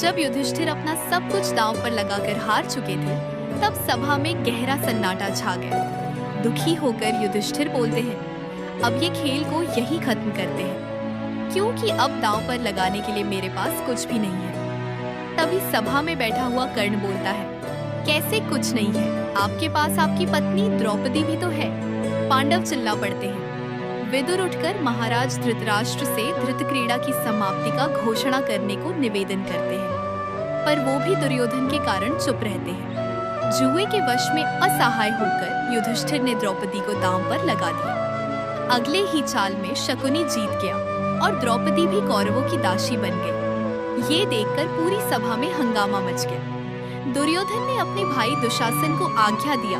जब युधिष्ठिर अपना सब कुछ दांव पर लगाकर हार चुके थे, तब सभा में गहरा सन्नाटा छा गया। दुखी होकर युधिष्ठिर बोलते हैं, अब ये खेल को यही खत्म करते हैं, क्योंकि अब दांव पर लगाने के लिए मेरे पास कुछ भी नहीं है। तभी सभा में बैठा हुआ कर्ण बोलता है, कैसे कुछ नहीं है? आपके पास आपकी पत्नी द्रौपदी भी तो है। पांडव चिल्ला पड़ते हैं। विदुर उठकर महाराज धृतराष्ट्र से धृतक्रीड़ा की समाप्ति का घोषणा करने को निवेदन करते हैं, पर वो भी दुर्योधन के कारण चुप रहते हैं। जुए के वश में असहाय होकर युधिष्ठिर ने द्रौपदी को दांव पर लगा दिया। अगले ही चाल में शकुनी जीत गया और द्रौपदी भी कौरवों की दासी बन गई। ये देखकर पूरी सभा में हंगामा मच गया। दुर्योधन ने अपने भाई दुशासन को आज्ञा दिया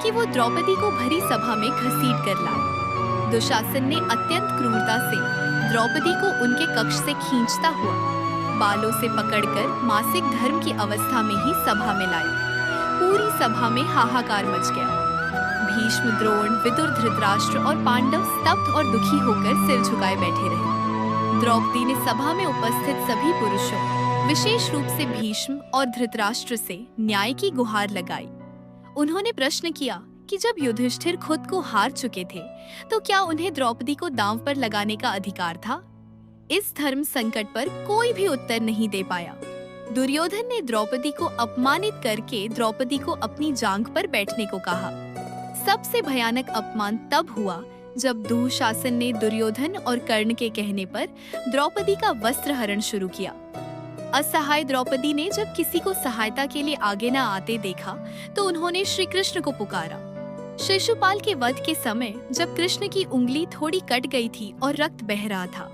कि वो द्रौपदी को भरी सभा में घसीट कर लाए। दुशासन ने अत्यंत क्रूरता से द्रौपदी को उनके कक्ष से खींचता हुआ बालों से पकड़कर मासिक धर्म की अवस्था में ही सभा में लाया। पूरी सभा में हाहाकार मच गया। भीष्म, द्रोण, विदुर, धृतराष्ट्र और पांडव स्तब्ध और दुखी होकर सिर झुकाए बैठे रहे। द्रौपदी ने सभा में उपस्थित सभी पुरुषों, विशेष रूप से भीष्म और धृतराष्ट्र से न्याय की गुहार लगाई। उन्होंने प्रश्न किया कि जब युधिष्ठिर खुद को हार चुके थे, तो क्या उन्हें द्रौपदी को दांव पर लगाने का अधिकार था? इस धर्म संकट पर कोई भी उत्तर नहीं दे पाया। दुर्योधन ने द्रौपदी को अपमानित करके द्रौपदी को अपनी जांघ पर बैठने को कहा। सबसे भयानक अपमान तब हुआ जब दुशासन ने दुर्योधन और कर्ण के कहने पर द्रौपदी का वस्त्र हरण शुरू किया। असहाय द्रौपदी ने जब किसी को सहायता के लिए आगे न आते देखा, तो उन्होंने श्री कृष्ण को पुकारा। शिशुपाल के वध के समय जब कृष्ण की उंगली थोड़ी कट गई थी और रक्त बह रहा था,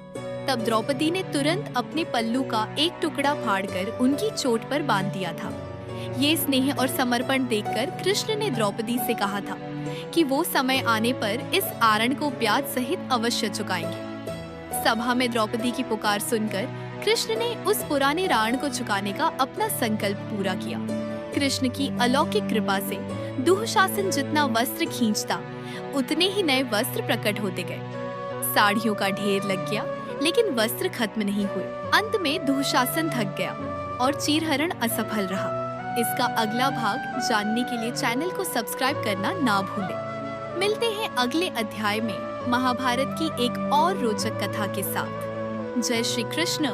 तब द्रौपदी ने तुरंत अपने पल्लू का एक टुकड़ा फाड़कर उनकी चोट पर बांध दिया था। ये स्नेह और समर्पण देखकर कृष्ण ने द्रौपदी से कहा था कि वो समय आने पर इस आरण को ब्याज सहित अवश्य चुकाएंगे। सभा में द्रौपदी की पुकार सुनकर कृष्ण ने उस पुराने राण को चुकाने का अपना संकल्प पूरा किया। कृष्ण की अलौकिक कृपा से दुशासन जितना वस्त्र खींचता, उतने ही नए वस्त्र प्रकट होते गए। साड़ियों का ढेर लग गया, लेकिन वस्त्र खत्म नहीं हुए। अंत में दुशासन थक गया और चीरहरण असफल रहा। इसका अगला भाग जानने के लिए चैनल को सब्सक्राइब करना ना भूलें। मिलते हैं अगले अध्याय में महाभारत की एक और रोचक कथा के साथ। जय श्री कृष्ण।